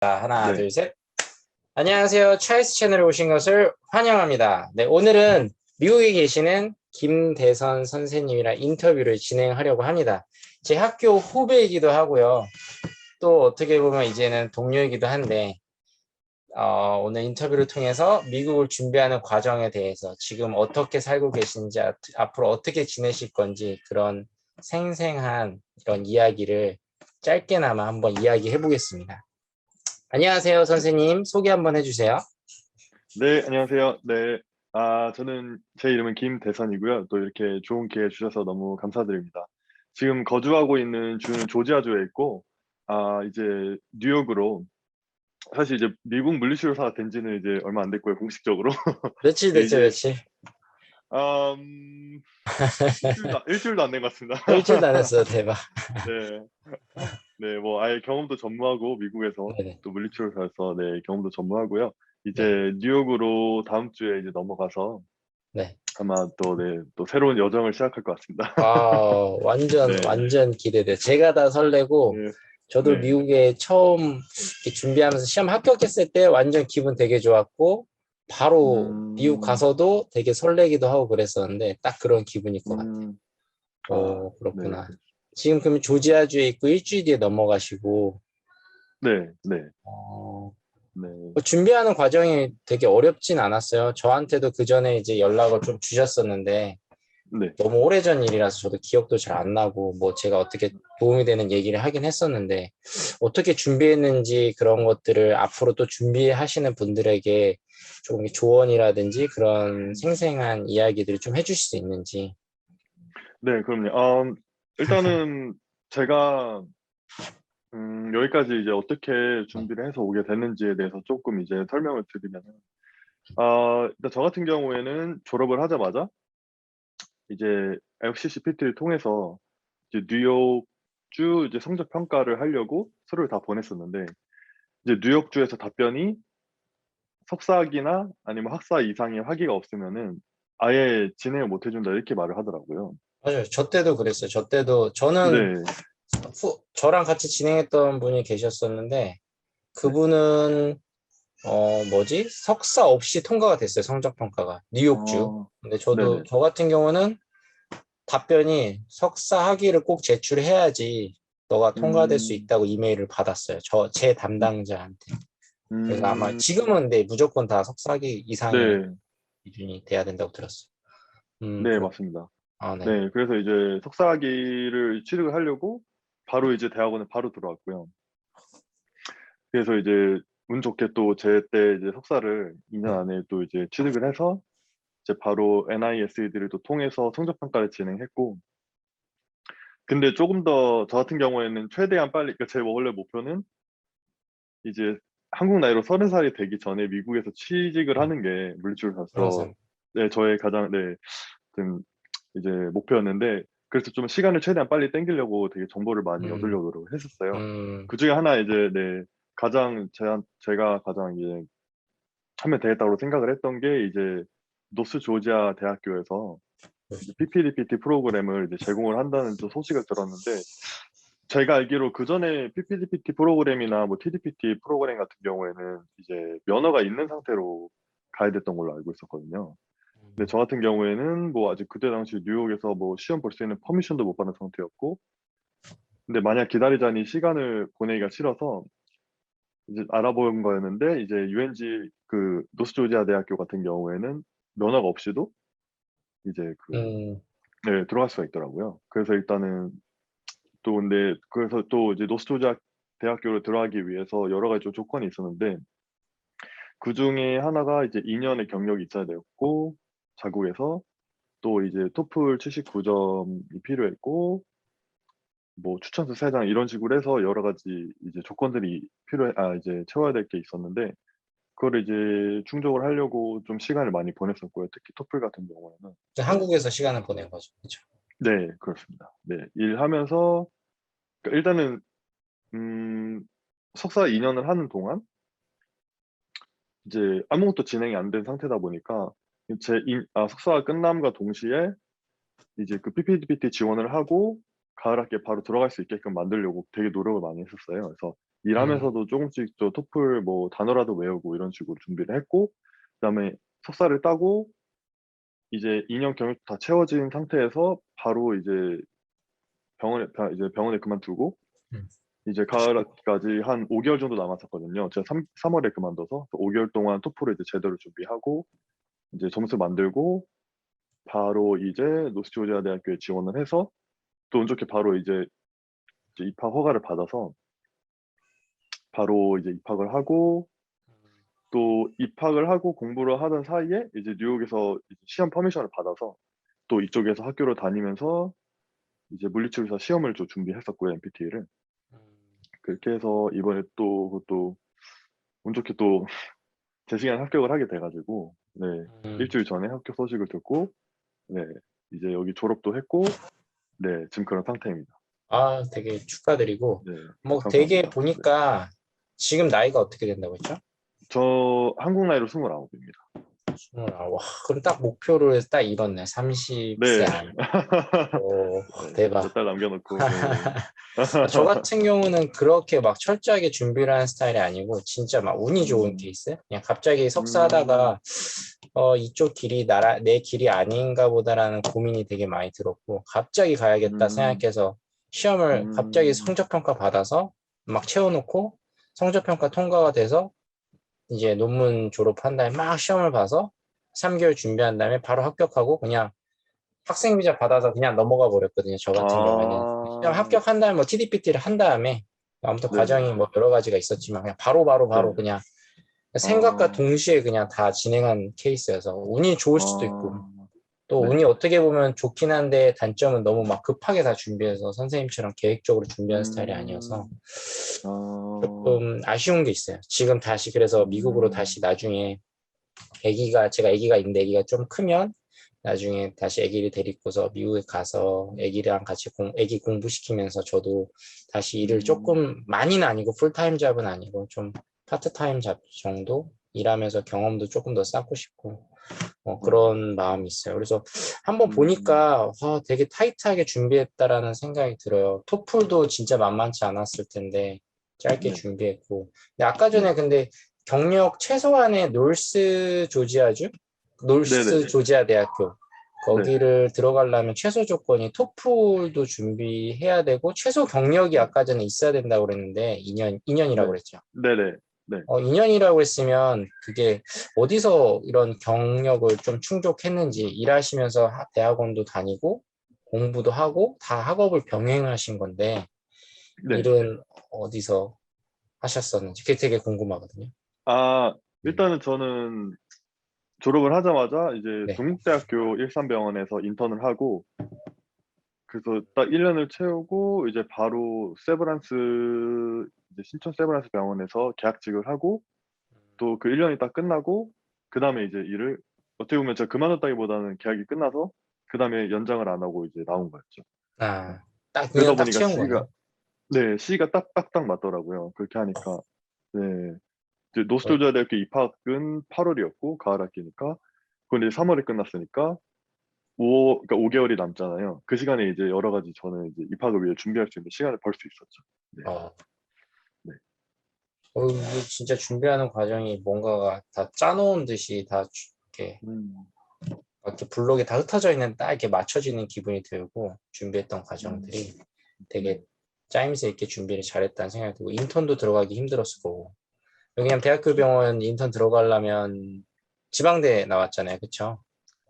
자, 하나, 네, 둘, 셋. 안녕하세요. 찰스 채널에 오신 것을 환영합니다. 네, 오늘은 미국에 계시는 김대선 선생님이랑 인터뷰를 진행하려고 합니다. 제 학교 후배이기도 하고요. 또 어떻게 보면 이제는 동료이기도 한데, 오늘 인터뷰를 통해서 미국을 준비하는 과정에 대해서 지금 어떻게 살고 계신지, 앞으로 어떻게 지내실 건지 그런 생생한 이런 이야기를 짧게나마 한번 이야기해 보겠습니다. 안녕하세요, 선생님. 소개 한번 해주세요. 네, 안녕하세요. 네, 저는 제 이름은 김대선이고요. 또 이렇게 좋은 기회 주셔서 너무 감사드립니다. 지금 거주하고 있는 주는 조지아주에 있고, 이제 뉴욕으로 사실 이제 미국 물리치료사가 된 지는 이제 얼마 안 됐고요, 공식적으로. 며칠 네, 됐죠, 이제 며칠? 일주일도 안 된 것 같습니다. 일주일도 안 했어요, 대박. 네, 네, 뭐 아예 경험도 전무하고 미국에서 네네. 또 물리치료사에서 네 경험도 전무하고요. 네. 이제 뉴욕으로 다음 주에 이제 넘어가서 네. 아마 또, 네, 또 새로운 여정을 시작할 것 같습니다. 완전, 네, 완전 기대돼. 제가 다 설레고, 네, 저도 네, 미국에 처음 이렇게 준비하면서 시험 합격했을 때 완전 기분 되게 좋았고, 바로 미국 음, 가서도 되게 설레기도 하고 그랬었는데, 딱 그런 기분일 것 같아요. 네, 그렇구나. 지금 그러면 조지아주에 있고 일주일 뒤에 넘어가시고, 네, 네, 어, 네, 준비하는 과정이 되게 어렵진 않았어요. 저한테도 그 전에 이제 연락을 좀 주셨었는데 네, 너무 오래전 일이라서 저도 기억도 잘 안 나고 뭐 제가 어떻게 도움이 되는 얘기를 하긴 했었는데 어떻게 준비했는지 그런 것들을 앞으로 또 준비하시는 분들에게 조금 조언이라든지 그런 생생한 이야기들을 좀 해주실 수 있는지. 네, 그럼요. 일단은 제가 여기까지 이제 어떻게 네. 준비를 해서 오게 됐는지에 대해서 조금 이제 설명을 드리면은, 일단 저 같은 경우에는 졸업을 하자마자 이제 FCCPT를 통해서 이제 뉴욕주 이제 성적 평가를 하려고 서류를 다 보냈었는데 이제 뉴욕주에서 답변이 석사학위나 아니면 학사 이상의 학위가 없으면은 아예 진행을 못 해준다 이렇게 말을 하더라고요. 맞아요. 저 때도 그랬어요. 저 때도 저는 네, 저랑 같이 진행했던 분이 계셨었는데 네. 그분은 석사 없이 통과가 됐어요. 성적 평가가. 뉴욕주. 어, 근데 네네. 저 같은 경우는 답변이 석사 학위를 꼭 제출해야지 너가 통과될 수 음, 있다고 이메일을 받았어요. 제 담당자한테. 그래서 아마 음, 지금은 네, 무조건 다 석사 학위 이상의 네, 기준이 돼야 된다고 들었어요. 네, 그렇. 맞습니다. 아, 네. 네, 그래서 이제 석사학위를 취득을 하려고 바로 이제 대학원에 바로 들어왔고요. 그래서 이제 운 좋게 또 제 때 이제 석사를 2년 네. 안에 또 이제 취득을 해서 이제 바로 NISED를 또 통해서 성적 평가를 진행했고, 근데 조금 더 저 같은 경우에는 최대한 빨리, 그러니까 제 원래 목표는 이제 한국 나이로 30살이 되기 전에 미국에서 취직을 네. 하는 게 물리치료사로서 변호사님. 네, 저의 가장 네, 좀 이제 목표였는데 그래서 좀 시간을 최대한 빨리 땡기려고 되게 정보를 많이 음, 얻으려고 했었어요. 음, 그 중에 하나 이제 네, 가장 제가 가장 이제 하면 되겠다고 생각을 했던 게 이제 노스 조지아 대학교에서 이제 PPDPT 프로그램을 이제 제공을 한다는 또 소식을 들었는데 제가 알기로 그 전에 PPDPT 프로그램이나 뭐 TDPT 프로그램 같은 경우에는 이제 면허가 있는 상태로 가야 됐던 걸로 알고 있었거든요. 근데 저 같은 경우에는 뭐 아직 그때 당시 뉴욕에서 뭐 시험 볼 수 있는 퍼미션도 못 받은 상태였고, 근데 만약 기다리자니 시간을 보내기가 싫어서 이제 알아본 거였는데 이제 UNG 그 노스조지아 대학교 같은 경우에는 면허가 없이도 이제 그 음, 네, 들어갈 수가 있더라고요. 그래서 일단은 또 근데 그래서 또 이제 노스조지아 대학교를 들어가기 위해서 여러 가지 좀 조건이 있었는데 그 중에 하나가 이제 2년의 경력이 있어야 되었고 자국에서 또 이제 토플 79점이 필요했고 뭐 추천서 3장 이런 식으로 해서 여러 가지 이제 조건들이 이제 채워야 될 게 있었는데 그거를 이제 충족을 하려고 좀 시간을 많이 보냈었고요. 특히 토플 같은 경우에는. 한국에서 시간을 보낸 거죠. 그렇죠. 네, 그렇습니다. 네, 일하면서 그러니까 일단은 음, 석사 2년을 하는 동안 이제 아무것도 진행이 안 된 상태다 보니까 석사가 끝남과 동시에 이제 그 PPDPT 지원을 하고 가을 학기에 바로 들어갈 수 있게끔 만들려고 되게 노력을 많이 했었어요. 그래서 일하면서도 조금씩 또 토플 뭐 단어라도 외우고 이런 식으로 준비를 했고, 그다음에 석사를 따고 이제 2년 경력 다 채워진 상태에서 바로 이제 병원에 그만두고 음. 이제 가을까지 한 5개월 정도 남았었거든요. 제가 3월에 그만둬서 5개월 동안 토플을 이제 제대로 준비하고 이제 점수 만들고 바로 이제 노스조지아 대학교에 지원을 해서 또 운 좋게 바로 이제 입학 허가를 받아서 바로 이제 입학을 하고 또 입학을 하고 공부를 하던 사이에 이제 뉴욕에서 이제 시험 퍼미션을 받아서 또 이쪽에서 학교를 다니면서 이제 물리치료사 시험을 좀 준비했었고요, MPT를. 그렇게 해서 이번에 또 그것도 운 좋게 또 제 시간에 합격을 하게 돼가지고 네 일주일 전에 합격 소식을 듣고 네 이제 여기 졸업도 했고 네 지금 그런 상태입니다. 아, 되게 축하드리고, 네 뭐 되게 감사합니다. 네. 보니까 지금 나이가 어떻게 된다고 했죠? 저 한국 나이로 29입니다. 와, 그럼 딱 목표를 딱 이뤘네. 30세 네. 안. 오, 네. 대박. 몇 달 남겨놓고 네. 저 같은 경우는 그렇게 막 철저하게 준비를 하는 스타일이 아니고, 진짜 막 운이 좋은 음, 케이스? 그냥 갑자기 음, 석사하다가, 이쪽 길이 내 길이 아닌가 보다라는 고민이 되게 많이 들었고, 갑자기 가야겠다 음, 생각해서 시험을 갑자기 음, 성적평가 받아서 막 채워놓고, 성적평가 통과가 돼서 이제 논문 졸업한 다음에 막 시험을 봐서 3개월 준비한 다음에 바로 합격하고 그냥 학생 비자 받아서 그냥 넘어가 버렸거든요. 저 같은 경우에는. 시험 아, 합격한 다음에 뭐 TDPT를 한 다음에 아무튼 네네, 과정이 뭐 여러 가지가 있었지만 그냥 바로 네, 그냥 생각과 아, 동시에 그냥 다 진행한 케이스여서 운이 좋을 수도 있고 아, 또 네, 운이 어떻게 보면 좋긴 한데 단점은 너무 막 급하게 다 준비해서 선생님처럼 계획적으로 준비한 스타일이 아니어서 음, 아, 조금 아쉬운 게 있어요. 지금 다시 그래서 미국으로 다시 나중에 제가 아기가 있는데 아기가 좀 크면 나중에 다시 아기를 데리고서 미국에 가서 아기랑 같이 아기 공부시키면서 저도 다시 일을 음, 조금 많이는 아니고 풀타임 잡은 아니고 좀 파트타임 잡 정도 일하면서 경험도 조금 더 쌓고 싶고 네, 그런 마음이 있어요. 그래서 한번 음, 보니까 되게 타이트하게 준비했다라는 생각이 들어요. 토플도 진짜 만만치 않았을 텐데 짧게 네, 준비했고. 근데 아까 네, 전에 근데 경력 최소한의 노스 네네네, 조지아 대학교 네, 거기를 들어가려면 최소 조건이 토플도 준비해야 되고 최소 경력이 네, 아까 전에 있어야 된다고 그랬는데 2년이라고 네, 그랬죠. 네네, 네, 2년이라고 했으면 그게 어디서 이런 경력을 좀 충족했는지 일하시면서 대학원도 다니고 공부도 하고 다 학업을 병행하신 건데 네. 일은 어디서 하셨었는지 그게 되게 궁금하거든요. 아, 네. 일단은 저는 졸업을 하자마자 이제 네. 동국대학교 일산병원에서 인턴을 하고 그래서 딱 1년을 채우고 이제 바로 이제 신촌 세브란스 병원에서 계약직을 하고 또 그 1년이 딱 끝나고 그다음에 이제 일을 어떻게 보면 제가 그만뒀다기보다는 계약이 끝나서 그다음에 연장을 안 하고 이제 나온 거였죠. 네. 딱 그러다 2년 딱 보니까 채운 거네요. 시기가 딱딱딱 맞더라고요. 그렇게 하니까 네. 이제 어, 노스조지아 대학교 입학은 8월이었고 가을 학기니까 그건 이제 3월에 끝났으니까 그러니까 5개월이 남잖아요. 그 시간에 이제 여러 가지 저는 이제 입학을 위해 준비할 수 있는 시간을 벌 수 있었죠. 네. 어, 네. 이게 진짜 준비하는 과정이 뭔가가 다 짜놓은 듯이 다 음, 이렇게 블록에 다 흩어져 있는 딱 이렇게 맞춰지는 기분이 들고 준비했던 음, 과정들이 네. 되게 짜임새 있게 준비를 잘했다는 생각이 들고 인턴도 들어가기 힘들었을 거고 그냥 대학교 병원 인턴 들어가려면 지방대 나왔잖아요, 그쵸?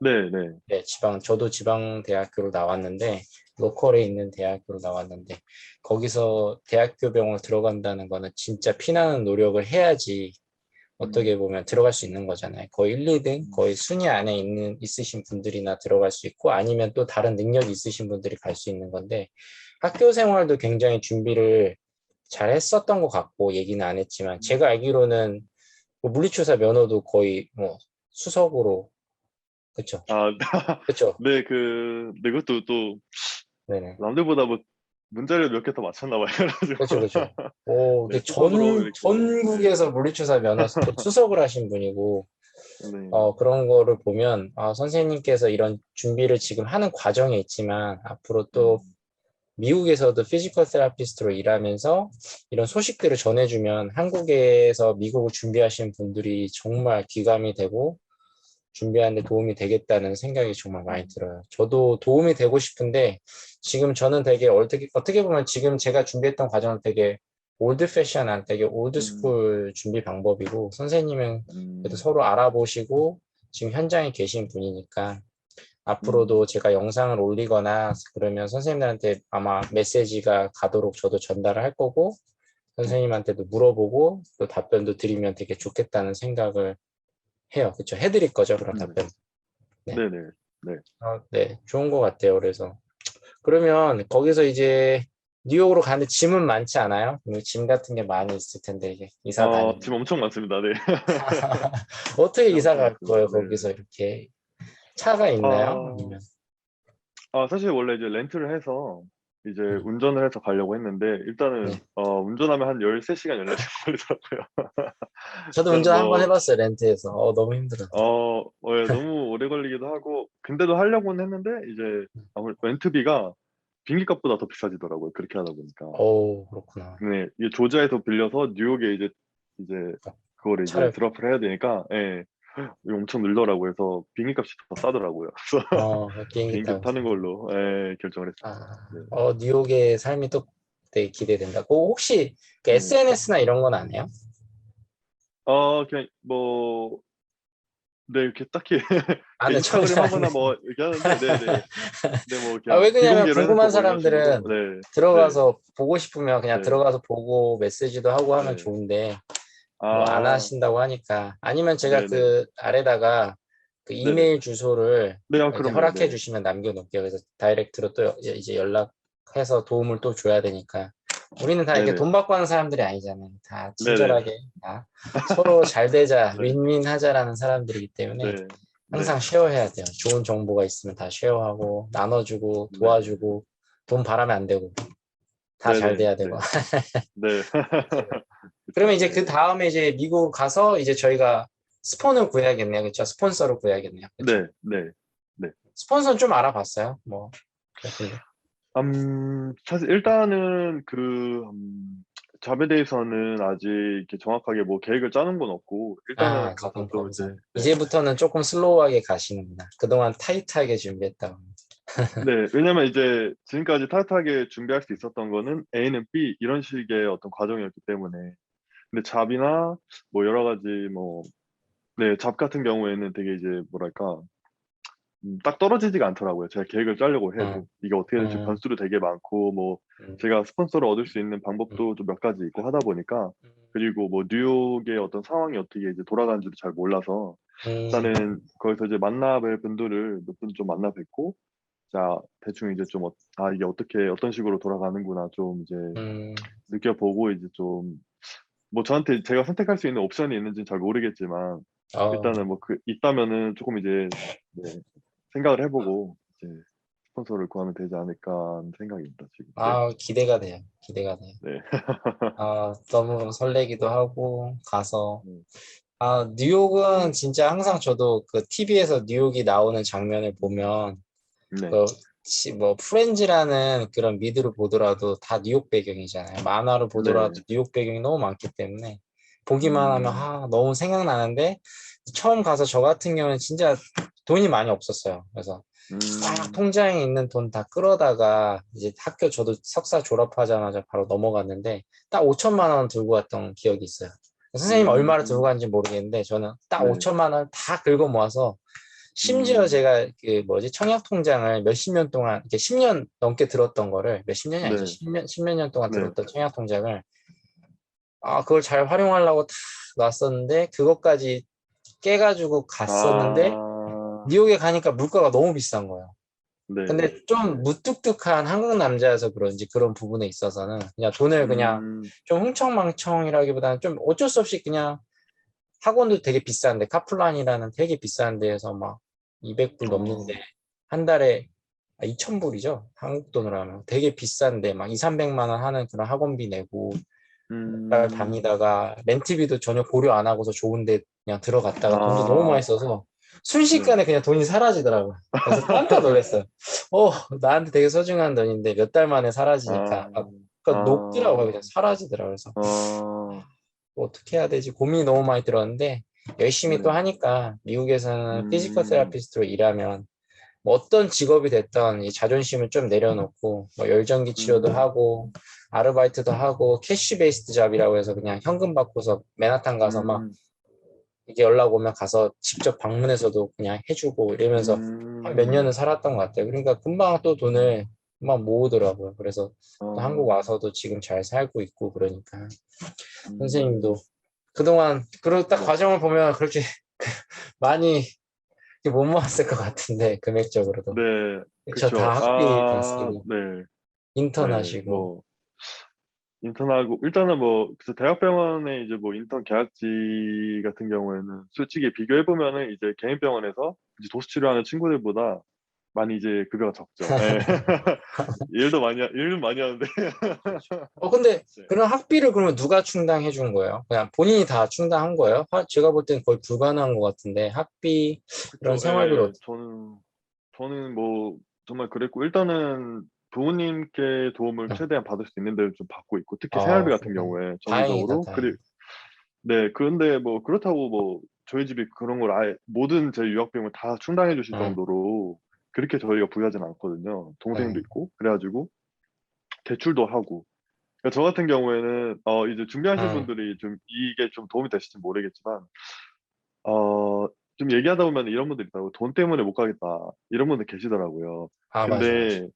네, 네. 네, 저도 지방 대학교로 나왔는데 로컬에 있는 대학교로 나왔는데 거기서 대학교 병원 들어간다는 거는 진짜 피나는 노력을 해야지 음, 어떻게 보면 들어갈 수 있는 거잖아요. 거의 1, 2등, 음, 거의 순위 안에 있으신 분들이나 들어갈 수 있고 아니면 또 다른 능력이 있으신 분들이 갈 수 있는 건데 학교 생활도 굉장히 준비를 잘 했었던 것 같고 얘기는 안 했지만 음. 제가 알기로는 뭐 물리치료사 면허도 거의 뭐 수석으로 그쵸? 아, 그쵸? 네, 네, 그것도 또 네네. 남들보다 뭐 문자를 몇 개 더 맞췄나 봐요. 그래가지고 그쵸, 그쵸. 네, 근데 수석으로 이렇게 전국에서 물리치료사 면허 또 수석을 하신 분이고 네, 그런 거를 보면, 선생님께서 이런 준비를 지금 하는 과정에 있지만, 앞으로 또 음, 미국에서도 피지컬 테라피스트로 일하면서 이런 소식들을 전해주면 한국에서 미국을 준비하시는 분들이 정말 귀감이 되고 준비하는 데 도움이 되겠다는 생각이 정말 많이 들어요. 저도 도움이 되고 싶은데 지금 저는 되게 어떻게 보면 지금 제가 준비했던 과정은 되게 올드 패션한 되게 올드 음, 스쿨 준비 방법이고 선생님은 그래도 음, 서로 알아보시고 지금 현장에 계신 분이니까 음, 앞으로도 제가 영상을 올리거나 그러면 선생님들한테 아마 메시지가 가도록 저도 전달을 할 거고 네, 선생님한테도 물어보고 또 답변도 드리면 되게 좋겠다는 생각을 해요. 그렇죠? 해드릴 거죠, 그런 네, 답변. 네. 네네, 네. 네, 좋은 것 같아요. 그래서 그러면 거기서 이제 뉴욕으로 가는데 짐은 많지 않아요? 짐 같은 게 많이 있을 텐데 이게 이사 다니면 지금 엄청 많습니다. 네. 어떻게 네, 이사 엄청 갈 많습니다. 거예요? 네. 거기서 이렇게 차가 있나요? 아, 아니면 사실 원래 이제 렌트를 해서 이제 음, 운전을 해서 가려고 했는데 일단은 네. 운전하면 한 13시간 연락이 걸리더라고요. 저도 일단은 운전 한 번 뭐 해봤어요, 렌트해서. 너무 힘들었다. 예, 너무 오래 걸리기도 하고 근데도 하려고는 했는데 이제 아무래도 렌트비가 비행기값보다 더 비싸지더라고요. 그렇게 하다 보니까. 그렇구나. 네, 이게 조지아에서 빌려서 뉴욕에 이제 그거를 이제 차를, 드랍을 해야 되니까 예, 이거 엄청 늘더라고요. 그래서 비행기값이 더 싸더라고요. 그래서 비행기 비행기 타고. 타는 걸로 예, 결정을 했습니다. 네. 뉴욕의 삶이 또 되게 기대된다. 혹시 그 네. SNS나 이런 건 안 해요? 그냥 뭐 네, 이렇게 딱히 안 해, 전혀 인스타그램 안 해. 하거나 뭐 이렇게 하는데 네네. 네, 뭐 그냥 왜 그냐면 비공개로 궁금한 해놓고 뭐 이런 식으로 사람들은 네. 네. 들어가서 보고 싶으면 그냥 네. 들어가서 보고 메시지도 하고 하면 네. 좋은데 뭐 안 아, 하신다고 하니까 아니면 제가 네네. 그 아래다가 그 네네. 이메일 주소를 네, 이제 그럼요. 허락해 네. 주시면 남겨놓을게요. 그래서 다이렉트로 또 이제 연락해서 도움을 또 줘야 되니까 우리는 다 이렇게 네네. 돈 받고 하는 사람들이 아니잖아요. 다 네네. 친절하게 다 서로 잘 되자, 네. 윈윈 하자라는 사람들이기 때문에 네. 네. 항상 쉐어해야 돼요. 좋은 정보가 있으면 다 쉐어하고 나눠주고 네. 도와주고 돈 바라면 안 되고 다 잘 네네. 돼야 되고. 네. 네. 그러면 그쵸. 이제 그 네. 다음에 이제 미국 가서 이제 저희가 스폰을 구해야겠네요. 그렇죠? 스폰서를 구해야겠네요. 그렇죠? 네. 네. 네. 스폰서는 좀 알아봤어요. 뭐 같은데. 사실 일단은 잡에 대해서는 아직 이렇게 정확하게 뭐 계획을 짜는 건 없고 일단은 가서 조금 좀 이제 거기서 네. 이제부터는 조금 슬로우하게 가시는구나. 그동안 타이트하게 준비했다고. 네, 왜냐면 이제 지금까지 타이트하게 준비할 수 있었던 거는 A는 B 이런 식의 어떤 과정이었기 때문에 근데 잡이나 뭐 여러 가지 뭐 네, 잡 같은 경우에는 되게 이제 뭐랄까 딱 떨어지지가 않더라고요. 제가 계획을 짜려고 음, 해도 이게 어떻게 될지 음, 변수도 되게 많고 뭐 음, 제가 스폰서를 얻을 수 있는 음, 방법도 좀 몇 가지 있고 하다 보니까 음, 그리고 뭐 뉴욕의 어떤 상황이 어떻게 이제 돌아가는지도 잘 몰라서 음, 일단은 거기서 이제 만나뵐 분들을 몇 분 좀 만나 뵙고 자 대충 이제 좀 이게 어떻게 어떤 식으로 돌아가는구나 좀 이제 음, 느껴보고 이제 좀 뭐 저한테 제가 선택할 수 있는 옵션이 있는지는 잘 모르겠지만 어, 일단은 뭐 있다면은 조금 이제 네, 생각을 해보고 이제 스폰서를 구하면 되지 않을까 하는 생각입니다 지금. 네, 기대가 돼요. 기대가 돼요. 네, 너무 설레기도 하고 가서 네, 뉴욕은 진짜 항상 저도 그 TV에서 뉴욕이 나오는 장면을 음, 보면 네, 그 뭐 프렌즈라는 그런 미드를 보더라도 다 뉴욕 배경이잖아요. 만화를 보더라도 네, 뉴욕 배경이 너무 많기 때문에 보기만 하면 음, 너무 생각나는데 처음 가서 저 같은 경우는 진짜 돈이 많이 없었어요. 그래서 딱 음, 통장에 있는 돈 다 끌어다가 이제 학교 저도 석사 졸업하자마자 바로 넘어갔는데 딱 5천만 원 들고 왔던 기억이 있어요. 선생님 얼마를 들고 음, 갔는지 모르겠는데 저는 딱 네, 5천만 원 다 긁어 모아서 심지어 음, 제가 그 뭐지 청약 통장을 몇십 년 동안 이렇게 10년 넘게 들었던 거를 몇십 년이 아니죠. 네, 10년 년 동안 네, 들었던 청약 통장을 그걸 잘 활용하려고 다 놨었는데 그것까지 깨가지고 갔었는데 아, 뉴욕에 가니까 물가가 너무 비싼 거예요. 네, 근데 좀 네, 무뚝뚝한 한국 남자여서 그런지 그런 부분에 있어서는 그냥 돈을 그냥 음, 좀 흥청망청이라기보다는 좀 어쩔 수 없이 그냥 학원도 되게 비싼데 카플란이라는 되게 비싼 데에서 막 200불 넘는데 어, 한 달에 2,000불이죠. 한국 돈으로 하면 되게 비싼데 막 2, 300만 원 하는 그런 학원비 내고 몇 달 음, 다니다가 렌트비도 전혀 고려 안 하고서 좋은데 그냥 들어갔다가 돈도 너무 많이 아, 써서 순식간에 그냥 돈이 사라지더라고요. 그래서 깜짝 놀랐어요. 나한테 되게 소중한 돈인데 몇 달 만에 사라지니까 아, 그러니까 녹더라고요. 아, 그냥 사라지더라고요. 그래서 아, 뭐 어떻게 해야 되지 고민이 너무 많이 들었는데 열심히 또 네. 하니까 미국에서는 피지컬 음, 테라피스트로 일하면 뭐 어떤 직업이 됐던 이 자존심을 좀 내려놓고 뭐 열정기 치료도 음, 하고 아르바이트도 하고 캐시 베이스드 잡이라고 해서 그냥 현금 받고서 맨하탄 가서 막 음, 이게 연락 오면 가서 직접 방문해서도 그냥 해주고 이러면서 한 몇 년은 음, 살았던 것 같아요. 그러니까 금방 또 돈을 금방 모으더라고요. 그래서 또 한국 어, 와서도 지금 잘 살고 있고 그러니까 선생님도 음, 그동안 그리고 딱 네. 과정을 보면 그렇게 많이 못 모았을 것 같은데 금액적으로도 네, 저 다 그쵸. 학비 다 아, 쓰고 네, 인턴 네, 하시고 뭐, 인턴하고, 일단은 뭐, 그래서 대학병원에 이제 뭐, 인턴 계약직 같은 경우에는 솔직히 비교해보면은 이제 개인 병원에서 이제 도수 치료하는 친구들보다 많이 이제 급여가 적죠. 예. 일도 많이 하는데. 그렇죠. 근데 네. 그런 학비를 그러면 누가 충당해 준 거예요? 그냥 본인이 다 충당한 거예요? 제가 볼 때는 거의 불가능한 것 같은데 학비 이런 그쵸. 생활비를 예. 저는 뭐, 정말 그랬고, 일단은 부모님께 도움을 최대한 받을 수 있는 데를 좀 받고 있고, 특히 생활비 같은 그래. 경우에 다행이다, 정기적으로. 다행. 네, 그런데 뭐, 그렇다고 뭐, 저희 집이 그런 걸 아예 모든 제 유학 비용을 다 충당해 주실 응, 정도로 그렇게 저희가 부유하진 않거든요. 동생도 응, 있고, 그래가지고 대출도 하고. 그러니까 저 같은 경우에는 이제 준비하실 응. 분들이 좀 이게 좀 도움이 되실지 모르겠지만 어, 좀 얘기하다 보면 이런 분들 있다고 돈 때문에 못 가겠다 이런 분들 계시더라고요. 맞아, 맞아. 근데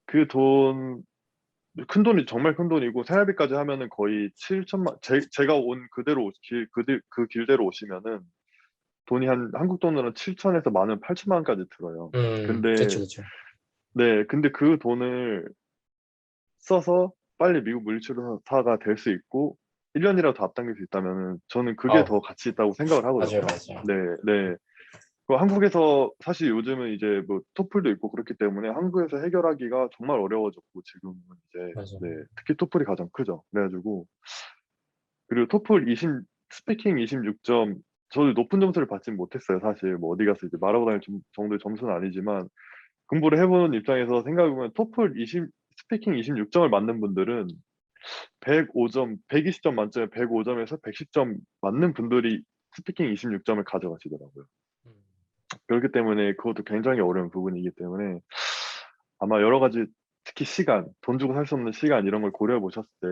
그 돈 큰 돈이 정말 큰 돈이고 생활비까지 하면은 거의 7천만 제가 온 그대로 그 길대로 오시면은 돈이 한 한국 돈으로 7천에서 많으면 8천만 원까지 들어요. 그쵸, 근데 그쵸. 근데 그 돈을 써서 빨리 미국 물리치료사가 될 수 있고 1년이라도 더 앞당길 수 있다면은 저는 그게 어, 더 가치 있다고 생각을 맞아요, 하거든요. 맞아요. 네, 네. 그 한국에서 사실 요즘은 이제 뭐 토플도 있고 그렇기 때문에 한국에서 해결하기가 정말 어려워졌고 지금은 이제 맞아요. 네, 특히 토플이 가장 크죠. 그래가지고 그리고 토플 20 스피킹 26점 저도 높은 점수를 받진 못했어요. 사실 뭐 어디 가서 이제 말하고 다닐 정도의 점수는 아니지만 공부를 해보는 입장에서 생각해보면 토플 20 스피킹 26점을 맞는 분들은 105점, 120점 만점에 105점에서 110점 맞는 분들이 스피킹 26점을 가져가시더라고요. 음, 그렇기 때문에 그것도 굉장히 어려운 부분이기 때문에 아마 여러 가지 특히 시간, 돈 주고 살 수 없는 시간 이런 걸 고려해 보셨을 때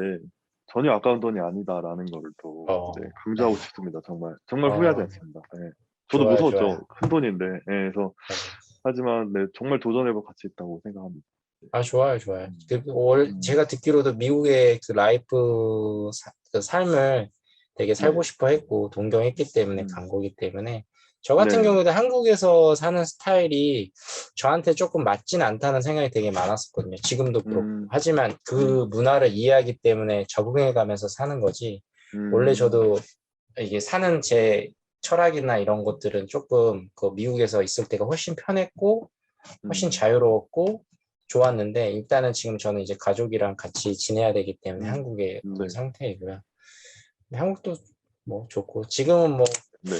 전혀 아까운 돈이 아니다라는 거를 또 이제 네. 강조하고 싶습니다. 정말 정말 후회하지 어, 않습니다. 네. 저도 좋아요, 무서웠죠. 좋아요. 큰 돈인데. 네, 그래서 맞아요. 하지만 네, 정말 도전해볼 가치 있다고 생각합니다. 좋아요, 좋아요. 음, 제가 음, 듣기로도 미국의 그 라이프, 그 삶을 되게 살고 네, 싶어 했고, 동경했기 때문에 음, 간 거기 때문에, 저 같은 네, 경우도 한국에서 사는 스타일이 저한테 조금 맞진 않다는 생각이 되게 많았었거든요. 지금도 그렇고. 음, 하지만 그 음, 문화를 이해하기 때문에 적응해 가면서 사는 거지. 원래 음, 저도 이게 사는 제 철학이나 이런 것들은 조금 그 미국에서 있을 때가 훨씬 편했고, 훨씬 음, 자유로웠고 좋았는데 일단은 지금 저는 이제 가족이랑 같이 지내야 되기 때문에 한국에 온 네, 상태이고요. 한국도 뭐 좋고 지금은 뭐 네,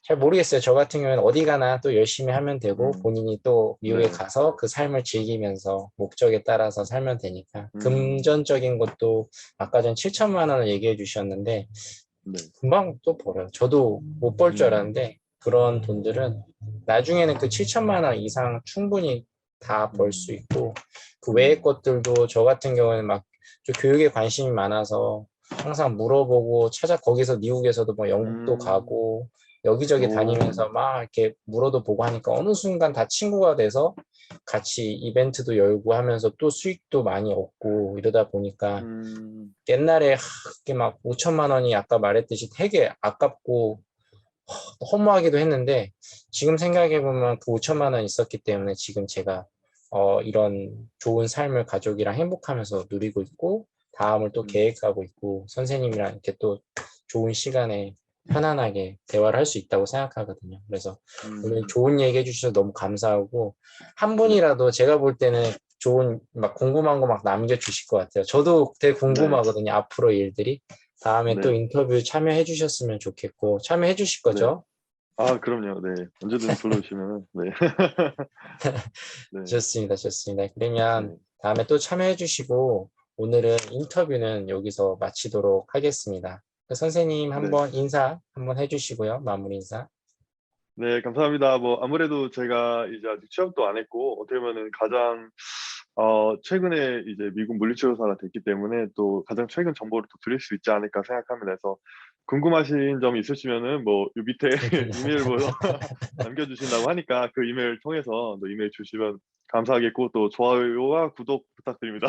잘 모르겠어요. 저 같은 경우에는 어디 가나 또 열심히 하면 되고 음, 본인이 또 미국에 네, 가서 그 삶을 즐기면서 목적에 따라서 살면 되니까 음, 금전적인 것도 아까 전 7천만 원을 얘기해 주셨는데 네, 금방 또 벌어요. 저도 못 벌 줄 음, 알았는데 그런 돈들은 나중에는 그 7천만 원 이상 충분히 다 벌 수 음, 있고 그 외의 음, 것들도 저 같은 경우에는 막 좀 교육에 관심이 많아서 항상 물어보고 거기서 미국에서도 뭐 영국도 음, 가고 여기저기 오, 다니면서 막 이렇게 물어도 보고 하니까 어느 순간 다 친구가 돼서 같이 이벤트도 열고 하면서 또 수익도 많이 얻고 이러다 보니까 음, 옛날에 그게 막 5천만 원이 아까 말했듯이 되게 아깝고 허무하기도 했는데 지금 생각해 보면 그 5천만 원 있었기 때문에 지금 제가 이런 좋은 삶을 가족이랑 행복하면서 누리고 있고 다음을 또 음, 계획하고 있고 선생님이랑 이렇게 또 좋은 시간에 편안하게 대화를 할 수 있다고 생각하거든요. 그래서 오늘 음, 좋은 얘기 해주셔서 너무 감사하고 한 네, 분이라도 제가 볼 때는 좋은 막 궁금한 거 막 남겨주실 것 같아요. 저도 되게 네, 궁금하거든요. 앞으로 일들이. 다음에 또 네, 인터뷰 참여해 주셨으면 좋겠고 참여해 주실 네. 거죠? 아, 그럼요. 네. 언제든 불러주시면 네. 네. 좋습니다. 좋습니다. 그러면 네. 다음에 또 참여해 주시고 오늘은 인터뷰는 여기서 마치도록 하겠습니다. 선생님 네. 한번 인사 한번 해주시고요. 마무리 인사. 네, 감사합니다. 뭐 아무래도 제가 이제 아직 취업도 안 했고 어떻게 보면은 가장 최근에 이제 미국 물리치료사가 됐기 때문에 또 가장 최근 정보를 또 드릴 수 있지 않을까 생각합니다. 그래서 궁금하신 점 있으시면은 뭐 요 밑에 이메일로 남겨주신다고 하니까 그 이메일 통해서 또 이메일 주시면 감사하겠고 또 좋아요와 구독 부탁드립니다.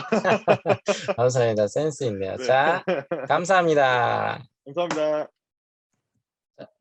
감사합니다. 센스 있네요. 네. 자, 감사합니다. 감사합니다.